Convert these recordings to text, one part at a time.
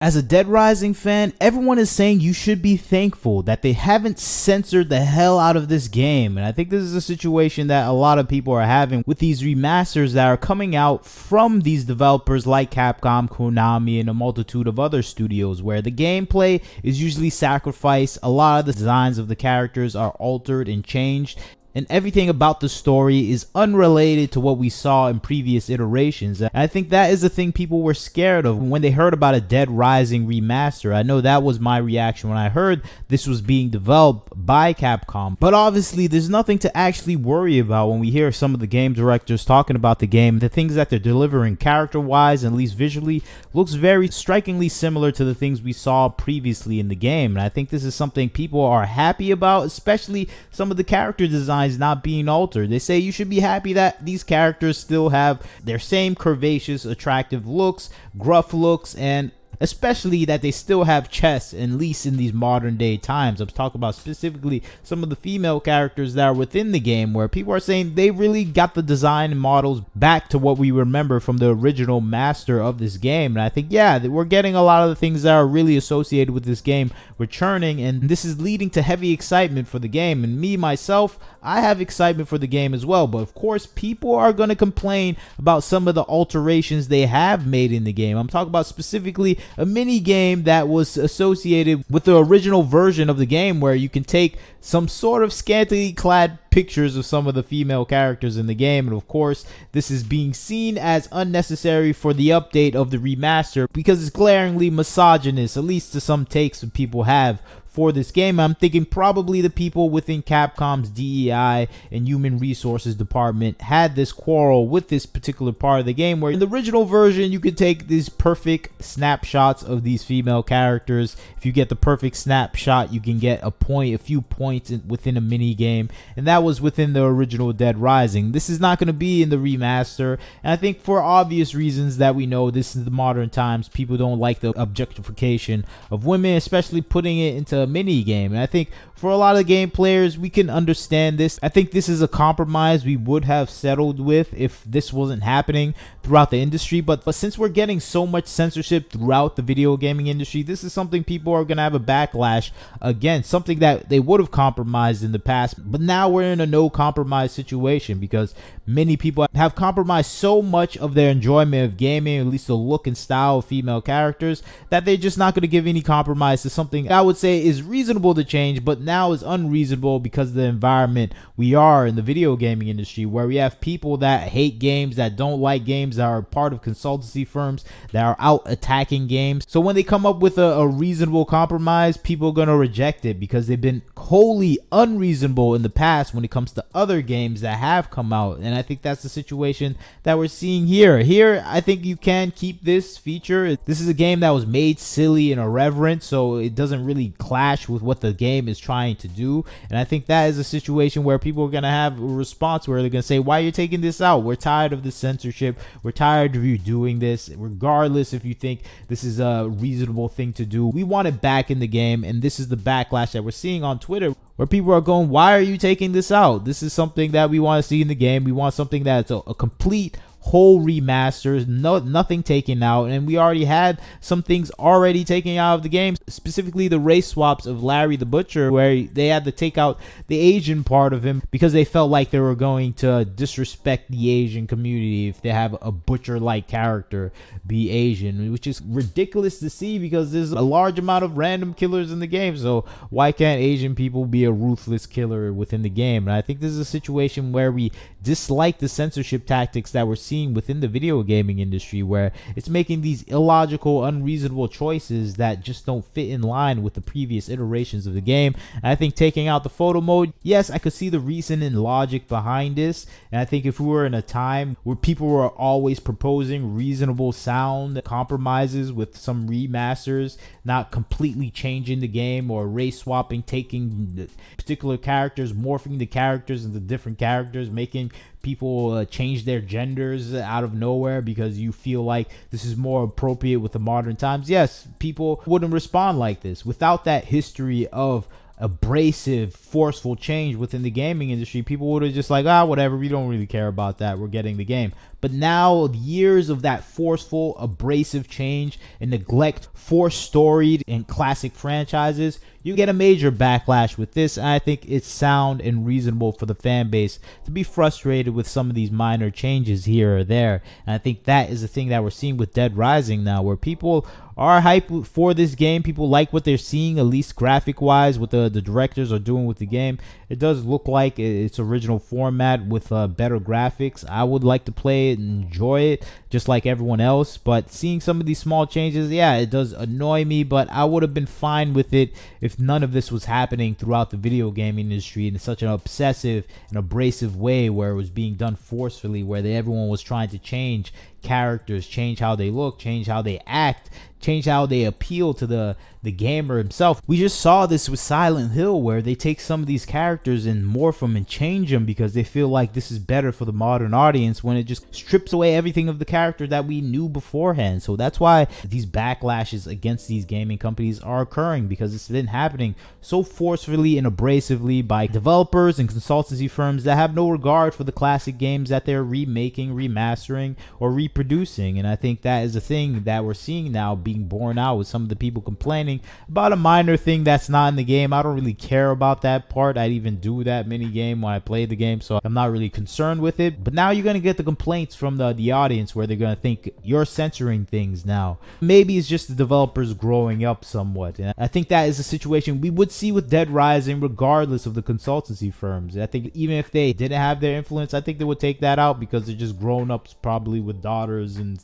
As a Dead Rising fan, everyone is saying you should be thankful that they haven't censored the hell out of this game. And I think this is a situation that a lot of people are having with these remasters that are coming out from these developers like Capcom, Konami, and a multitude of other studios, where the gameplay is usually sacrificed, a lot of the designs of the characters are altered and changed, and everything about the story is unrelated to what we saw in previous iterations. And I think that is the thing people were scared of when they heard about a Dead Rising remaster. I know that was my reaction when I heard this was being developed by Capcom. But obviously, there's nothing to actually worry about when we hear some of the game directors talking about the game. The things that they're delivering character-wise, and at least visually, looks very strikingly similar to the things we saw previously in the game. And I think this is something people are happy about, especially some of the character designs not being altered. They say you should be happy that these characters still have their same curvaceous, attractive looks, gruff looks, and especially that they still have chests, at least in these modern day times. I'm talking about specifically some of the female characters that are within the game, where people are saying they really got the design and models back to what we remember from the original master of this game. And I think, yeah, we're getting a lot of the things that are really associated with this game returning, and this is leading to heavy excitement for the game. And me, myself, I have excitement for the game as well. But of course, people are going to complain about some of the alterations they have made in the game. I'm talking about specifically a mini game that was associated with the original version of the game, where you can take some sort of scantily clad pictures of some of the female characters in the game. And of course, this is being seen as unnecessary for the update of the remaster because it's glaringly misogynist, at least to some takes that people have for this game. I'm thinking probably the people within Capcom's DEI and Human Resources Department had this quarrel with this particular part of the game, where in the original version you could take these perfect snapshots of these female characters. If you get the perfect snapshot, you can get a few points within a mini game, and that was within the original Dead Rising. This is not going to be in the remaster, and I think for obvious reasons that we know, this is the modern times. People don't like the objectification of women, especially putting it into a mini game. And I think for a lot of game players, we can understand this. I think this is a compromise we would have settled with if this wasn't happening throughout the industry. But since we're getting so much censorship throughout the video gaming industry, this is something people are going to have a backlash against, something that they would have compromised in the past. But now we're in a no compromise situation because many people have compromised so much of their enjoyment of gaming, at least the look and style of female characters, that they're just not going to give any compromise to something I would say is reasonable to change, but now is unreasonable because of the environment we are in the video gaming industry, where we have people that hate games, that don't like games, that are part of consultancy firms that are out attacking games. So when they come up with a reasonable compromise, people are going to reject it because they've been wholly unreasonable in the past when it comes to other games that have come out. And I think that's the situation that we're seeing here. I think you can keep this feature. This is a game that was made silly and irreverent, so it doesn't really clash with what the game is trying to do. And I think that is a situation where people are going to have a response where they're going to say, why are you taking this out? We're tired of the censorship. We're tired of you doing this. Regardless if you think this is a reasonable thing to do, we want it back in the game. And this is the backlash that we're seeing on Twitter, where people are going, why are you taking this out? This is something that we want to see in the game. We want something that's a complete whole remasters, nothing taken out. And we already had some things already taken out of the game, specifically the race swaps of Larry the Butcher, where they had to take out the Asian part of him because they felt like they were going to disrespect the Asian community if they have a butcher-like character be Asian, which is ridiculous to see because there's a large amount of random killers in the game. So why can't Asian people be a ruthless killer within the game? And I think this is a situation where we dislike the censorship tactics that we're seeing within the video gaming industry, where it's making these illogical, unreasonable choices that just don't fit in line with the previous iterations of the game. And I think taking out the photo mode, yes, I could see the reason and logic behind this. And I think if we were in a time where people were always proposing reasonable sound compromises with some remasters, not completely changing the game or race swapping, taking particular characters, morphing the characters into different characters, making people change their genders out of nowhere because you feel like this is more appropriate with the modern times, yes, people wouldn't respond like this. Without that history of abrasive, forceful change within the gaming industry, people would have just like, whatever, we don't really care about that, we're getting the game. But now, years of that forceful, abrasive change and neglect for storied and classic franchises, you get a major backlash with this. And I think it's sound and reasonable for the fan base to be frustrated with some of these minor changes here or there. And I think that is the thing that we're seeing with Dead Rising now, where people are hyped for this game. People like what they're seeing, at least graphic wise, what the directors are doing with the game. It does look like its original format with better graphics. I would like to play it and enjoy it just like everyone else, but seeing some of these small changes, yeah, it does annoy me, but I would have been fine with it if none of this was happening throughout the video gaming industry in such an obsessive and abrasive way, where it was being done forcefully, where everyone was trying to change characters, change how they look, change how they act, change how they appeal to the gamer himself. We just saw this with Silent Hill, where they take some of these characters and morph them and change them because they feel like this is better for the modern audience, when it just strips away everything of the character that we knew beforehand. So that's why these backlashes against these gaming companies are occurring, because it's been happening so forcefully and abrasively by developers and consultancy firms that have no regard for the classic games that they're remaking, remastering, or reproducing. And I think that is a thing that we're seeing now being borne out with some of the people complaining about a minor thing that's not in the game. I don't really care about that part. I'd even do that mini game when I play the game, so I'm not really concerned with it. But now you're going to get the complaints from the audience, where they're going to think you're censoring things now. Maybe it's just the developers growing up somewhat, and I think that is a situation we would see with Dead Rising regardless of the consultancy firms. I think even if they didn't have their influence, I think they would take that out, because they're just grown-ups probably with daughters and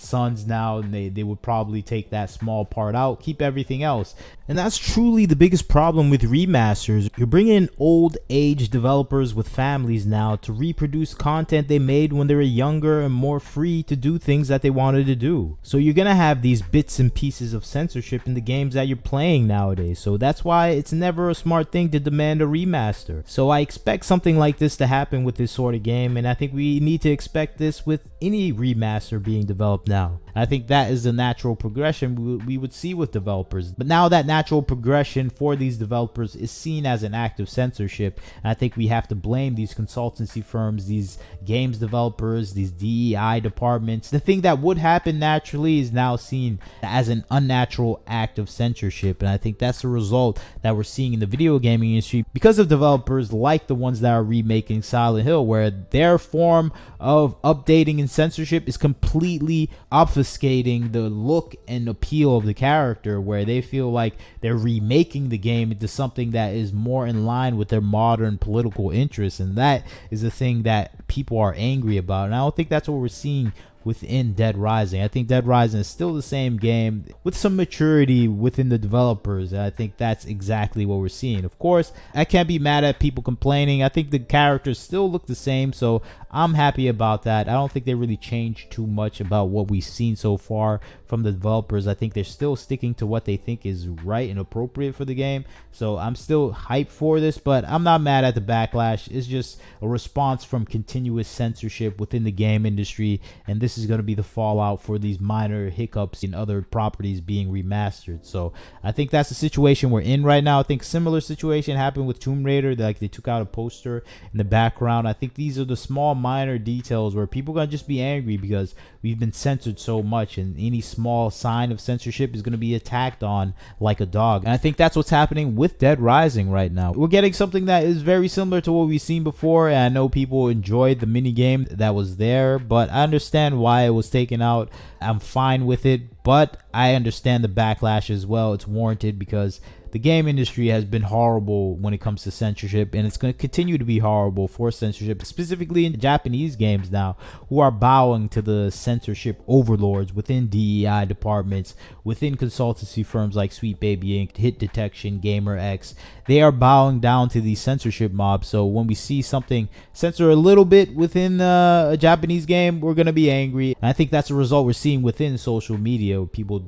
sons now, and they would probably take that small part out, keep everything else. And that's truly the biggest problem with remasters. You're bringing in old age developers with families now to reproduce content they made when they were younger and more free to do things that they wanted to do. So you're gonna have these bits and pieces of censorship in the games that you're playing nowadays. So that's why it's never a smart thing to demand a remaster. So I expect something like this to happen with this sort of game, and I think we need to expect this with any remaster being developed now. I think that is the natural progression we would see with developers. But now that natural progression for these developers is seen as an act of censorship, and I think we have to blame these consultancy firms, these games developers, these DEI departments. The thing that would happen naturally is now seen as an unnatural act of censorship, and I think that's the result that we're seeing in the video gaming industry because of developers like the ones that are remaking Silent Hill, where their form of updating and censorship is completely obfuscating the look and appeal of the character, where they feel like they're remaking the game into something that is more in line with their modern political interests. And that is the thing that people are angry about, and I don't think that's what we're seeing within Dead Rising. I think Dead Rising is still the same game with some maturity within the developers, and I think that's exactly what we're seeing. Of course, I can't be mad at people complaining. I think the characters still look the same, so I'm happy about that. I don't think they really changed too much about what we've seen so far from the developers. I think they're still sticking to what they think is right and appropriate for the game, so I'm still hyped for this, but I'm not mad at the backlash. It's just a response from continuous censorship within the game industry, and this is going to be the fallout for these minor hiccups in other properties being remastered. So I think that's the situation we're in right now. I think similar situation happened with Tomb Raider. Like, they took out a poster in the background. I think these are the small minor details where people are going to just be angry because we've been censored so much, and any small sign of censorship is going to be attacked on like a dog. And I think that's what's happening with Dead Rising right now. We're getting something that is very similar to what we've seen before, and I know people enjoyed the mini game that was there, but I understand why it was taken out. I'm fine with it, but I understand the backlash as well. It's warranted because the game industry has been horrible when it comes to censorship, and it's going to continue to be horrible for censorship, specifically in Japanese games now, who are bowing to the censorship overlords within DEI departments, within consultancy firms like Sweet Baby Inc., Hit Detection, Gamer X. They are bowing down to these censorship mobs. So when we see something censor a little bit within a Japanese game, we're going to be angry. And I think that's the result we're seeing within social media, people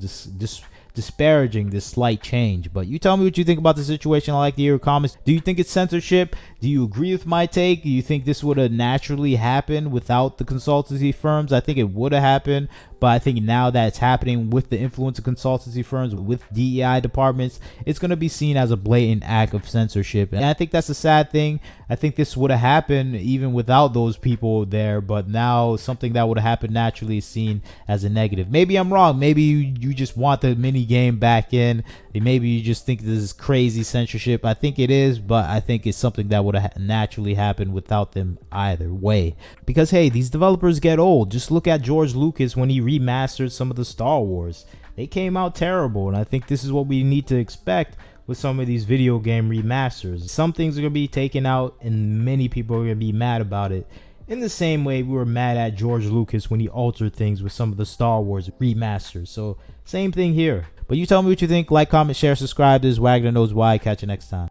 disparaging this slight change. But you tell me what you think about the situation. I like to hear your comments. Do you think it's censorship? Do you agree with my take? Do you think this would have naturally happened without the consultancy firms? I think it would have happened, But I think now that it's happening with the influencer consultancy firms, with DEI departments, it's going to be seen as a blatant act of censorship. And I think that's a sad thing. I think this would have happened even without those people there, but now something that would have happened naturally is seen as a negative. Maybe I'm wrong. Maybe you just want the mini game back in. Maybe you just think this is crazy censorship. I think it is, but I think it's something that would have naturally happened without them either way. Because hey, these developers get old. Just look at George Lucas when he remastered some of the Star Wars. They came out terrible, and I think this is what we need to expect with some of these video game remasters. Some things are going to be taken out, and many people are going to be mad about it. In the same way we were mad at George Lucas when he altered things with some of the Star Wars remasters. So same thing here. But you tell me what you think. Like, comment, share, subscribe. This is Wagner Knows Why. Catch you next time.